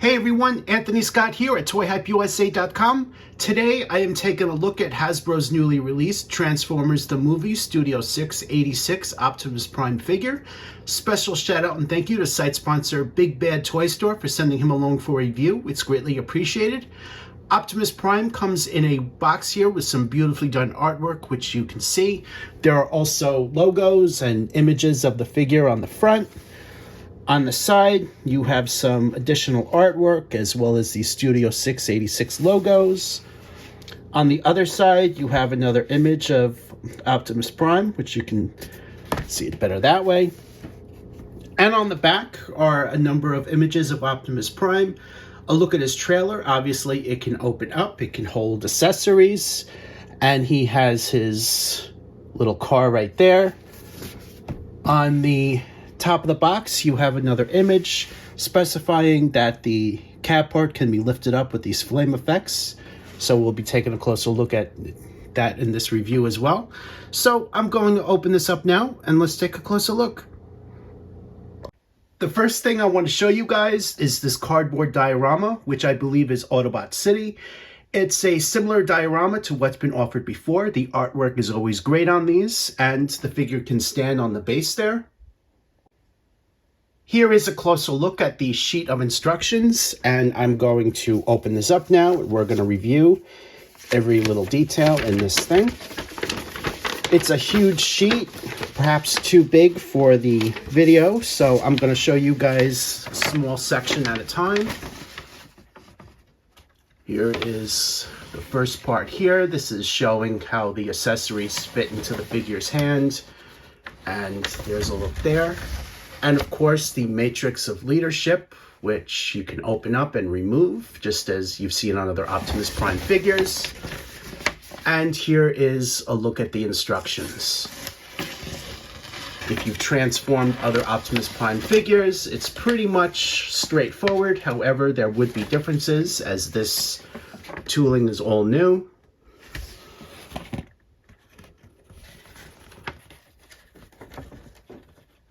Hey everyone, Anthony Scott here at ToyHypeUSA.com. Today I am taking a look at Hasbro's newly released Transformers the Movie Studio 686 Optimus Prime figure. Special shout out and thank you to site sponsor BigBadToyStore for sending him along for a review. It's greatly appreciated. Optimus Prime comes in a box here with some beautifully done artwork, which you can see. There are also logos and images of the figure on the front. On the side, you have some additional artwork as well as the Studio 686 logos. On the other side, you have another image of Optimus Prime, which you can see it better that way. And on the back are a number of images of Optimus Prime. A look at his trailer. Obviously, it can open up. It can hold accessories. And he has his little car right there. On the top of the box, you have another image specifying that the cab part can be lifted up with these flame effects. So we'll be taking a closer look at that in this review as well. So I'm going to open this up now and let's take a closer look. The first thing I want to show you guys is this cardboard diorama, which I believe is Autobot City. It's a similar diorama to what's been offered before. The artwork is always great on these, and the figure can stand on the base there. Here is a closer look at the sheet of instructions, and I'm going to open this up now. We're going to review every little detail in this thing. It's a huge sheet, perhaps too big for the video, so I'm going to show you guys a small section at a time. Here is the first part here. This is showing how the accessories fit into the figure's hand, and there's a look there. And of course, the matrix of leadership, which you can open up and remove, just as you've seen on other Optimus Prime figures. And here is a look at the instructions. If you've transformed other Optimus Prime figures, it's pretty much straightforward. However, there would be differences as this tooling is all new.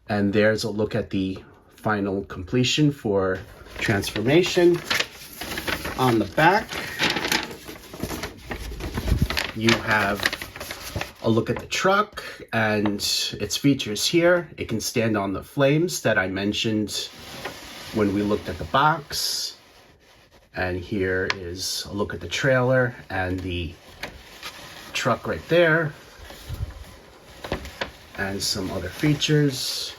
And there's a look at the final completion for transformation. On the back, you have a look at the truck and its features here. It can stand on the flames that I mentioned when we looked at the box. And here is a look at the trailer and the truck right there. And some other features.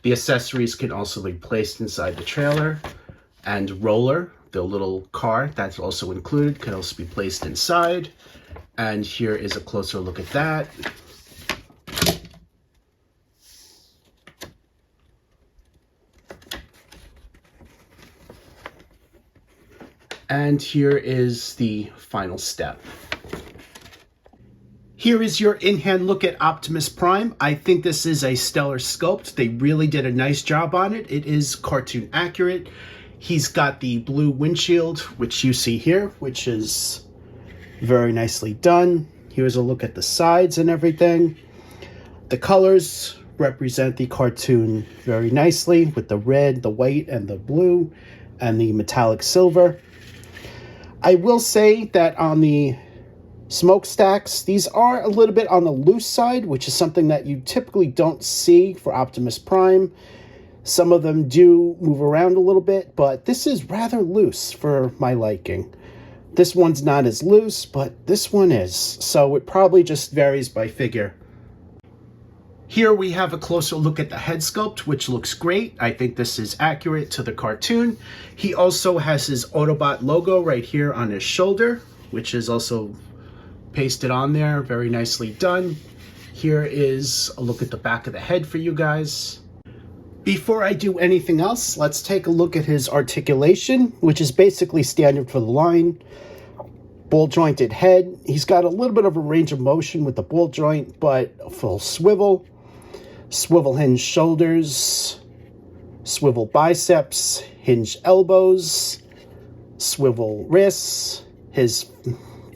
The accessories can also be placed inside the trailer, and roller, the little car that's also included, can also be placed inside. And here is a closer look at that. And here is the final step. Here is your in-hand look at Optimus Prime. I think this is a stellar sculpt. They really did a nice job on it. It is cartoon accurate. He's got the blue windshield, which you see here, which is very nicely done. Here's a look at the sides and everything. The colors represent the cartoon very nicely with the red, the white, and the blue, and the metallic silver. I will say that on the smokestacks, these are a little bit on the loose side, which is something that you typically don't see for Optimus Prime. Some of them do move around a little bit, but this is rather loose for my liking. This one's not as loose, but this one is, so it probably just varies by figure. Here we have a closer look at the head sculpt, which looks great. I think this is accurate to the cartoon. He also has his Autobot logo right here on his shoulder, which is also pasted on there. Very nicely done. Here is a look at the back of the head for you guys. Before I do anything else, let's take a look at his articulation, which is basically standard for the line. Ball jointed head. He's got a little bit of a range of motion with the ball joint, but a full swivel. Swivel hinge shoulders, swivel biceps, hinge elbows, swivel wrists. His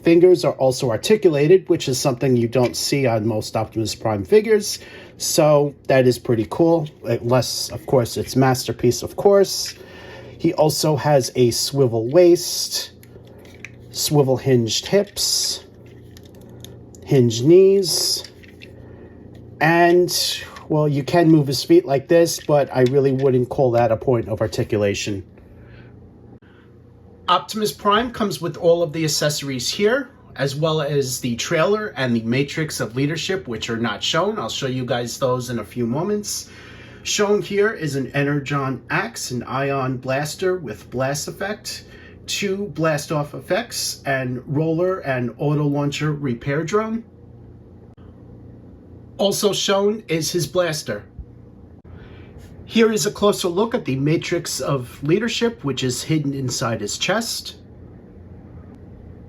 fingers are also articulated, which is something you don't see on most Optimus Prime figures. So that is pretty cool, unless, of course, it's Masterpiece, of course. He also has a swivel waist, swivel hinged hips, hinged knees, and, well, you can move his feet like this, but I really wouldn't call that a point of articulation. Optimus Prime comes with all of the accessories here, as well as the trailer and the matrix of leadership, which are not shown. I'll show you guys those in a few moments. Shown here is an Energon axe, an ion blaster with blast effect, 2 blast off effects, and roller and auto launcher repair drone. Also shown is his blaster. Here is a closer look at the matrix of leadership, which is hidden inside his chest.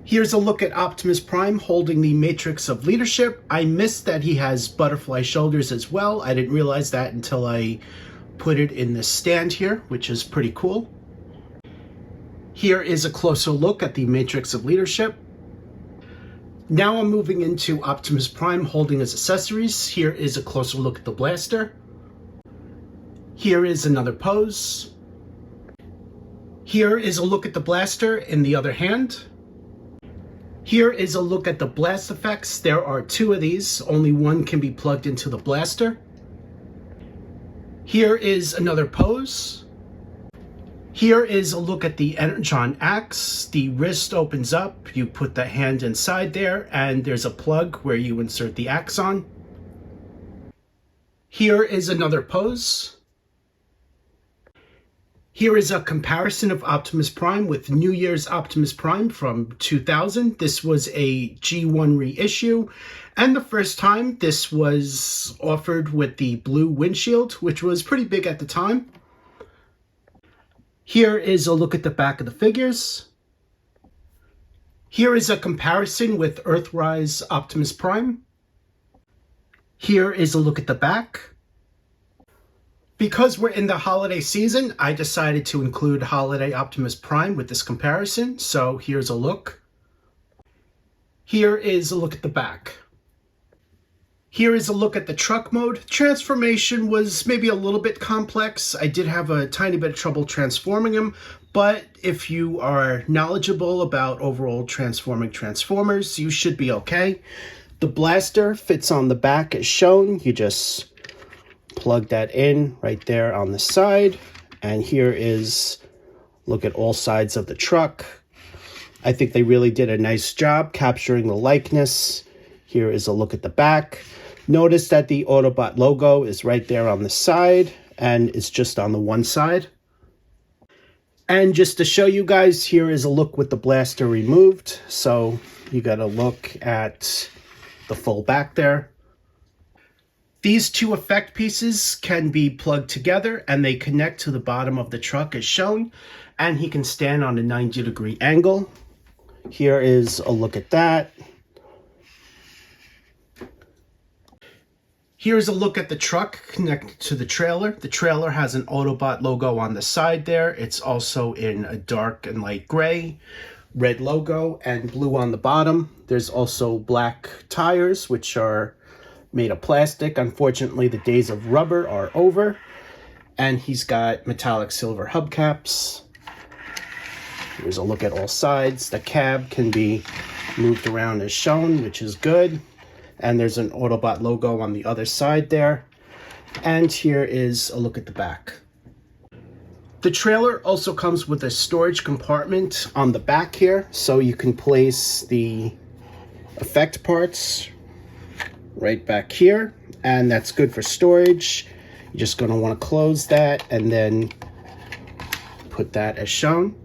Here's a look at Optimus Prime holding the matrix of leadership. I missed that he has butterfly shoulders as well. I didn't realize that until I put it in this stand here, which is pretty cool. Here is a closer look at the matrix of leadership. Now I'm moving into Optimus Prime holding his accessories. Here is a closer look at the blaster. Here is another pose. Here is a look at the blaster in the other hand. Here is a look at the blast effects. There are 2 of these. Only one can be plugged into the blaster. Here is another pose. Here is a look at the Energon axe. The wrist opens up. You put the hand inside there, and there's a plug where you insert the axe on. Here is another pose. Here is a comparison of Optimus Prime with New Year's Optimus Prime from 2000. This was a G1 reissue, and the first time this was offered with the blue windshield, which was pretty big at the time. Here is a look at the back of the figures. Here is a comparison with Earthrise Optimus Prime. Here is a look at the back. Because we're in the holiday season, I decided to include Holiday Optimus Prime with this comparison. So here's a look. Here is a look at the back. Here is a look at the truck mode. Transformation was maybe a little bit complex. I did have a tiny bit of trouble transforming him, but if you are knowledgeable about overall transforming Transformers, you should be okay. The blaster fits on the back as shown. You just plug that in right there on the side, and here is look at all sides of the truck. I think they really did a nice job capturing the likeness. Here is a look at the back. Notice that the Autobot logo is right there on the side, and it's just on the one side. And just to show you guys, here is a look with the blaster removed. So you got to look at the full back there. These 2 effect pieces can be plugged together, and they connect to the bottom of the truck as shown, and he can stand on a 90-degree angle. Here is a look at that. Here's a look at the truck connected to the trailer. The trailer has an Autobot logo on the side there. It's also in a dark and light gray, red logo, and blue on the bottom. There's also black tires, which are made of plastic. Unfortunately, the days of rubber are over. And he's got metallic silver hubcaps. Here's a look at all sides. The cab can be moved around as shown, which is good. And there's an Autobot logo on the other side there. And here is a look at the back. The trailer also comes with a storage compartment on the back here, so you can place the effect parts right back here, and that's good for storage. You're just going to want to close that and then put that as shown.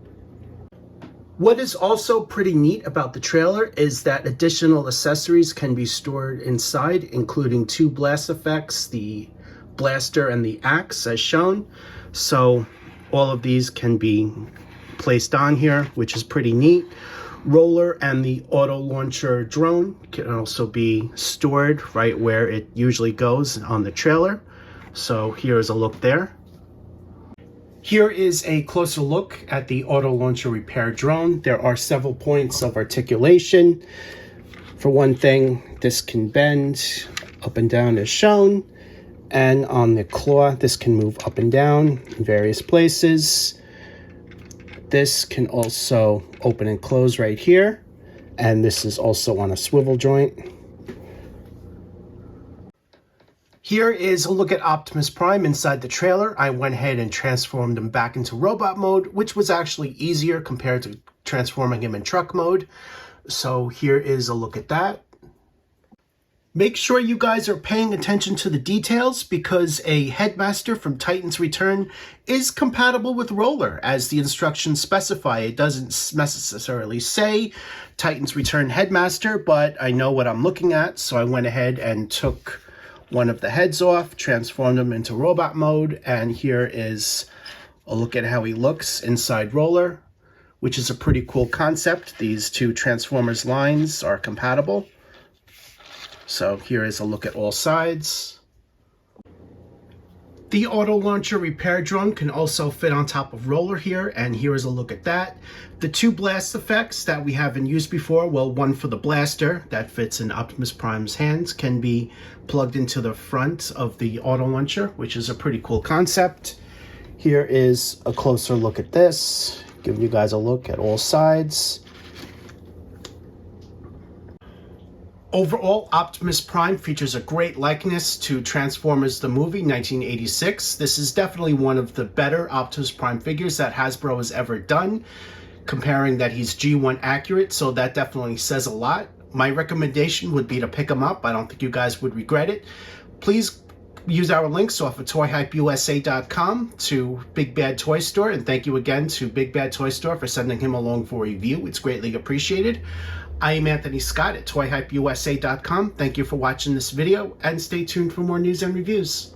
What is also pretty neat about the trailer is that additional accessories can be stored inside, including 2 blast effects, the blaster and the axe as shown. So all of these can be placed on here, which is pretty neat. Roller and the auto launcher drone can also be stored right where it usually goes on the trailer. So here's a look there. Here is a closer look at the auto launcher repair drone. There are several points of articulation. For one thing, this can bend up and down as shown, and on the claw, this can move up and down in various places. This can also open and close right here, and this is also on a swivel joint. Here is a look at Optimus Prime inside the trailer. I went ahead and transformed him back into robot mode, which was actually easier compared to transforming him in truck mode. So here is a look at that. Make sure you guys are paying attention to the details because a Headmaster from Titan's Return is compatible with Roller, as the instructions specify. It doesn't necessarily say Titan's Return Headmaster, but I know what I'm looking at, so I went ahead and took one of the heads off, transformed him into robot mode, and here is a look at how he looks inside Roller, which is a pretty cool concept. These two Transformers lines are compatible. So here is a look at all sides. The auto launcher repair drone can also fit on top of Roller here, and here is a look at that. The two blast effects that we haven't used before, well, one for the blaster that fits in Optimus Prime's hands, can be plugged into the front of the auto launcher, which is a pretty cool concept. Here is a closer look at this, giving you guys a look at all sides. Overall, Optimus Prime features a great likeness to Transformers the movie 1986. This is definitely one of the better Optimus Prime figures that Hasbro has ever done, comparing that he's G1 accurate, so that definitely says a lot. My recommendation would be to pick him up. I don't think you guys would regret it. Please use our links off of ToyHypeUSA.com to BigBadToyStore, and thank you again to BigBadToyStore for sending him along for a review. It's greatly appreciated. I am Anthony Scott at ToyHypeUSA.com. Thank you for watching this video, and stay tuned for more news and reviews.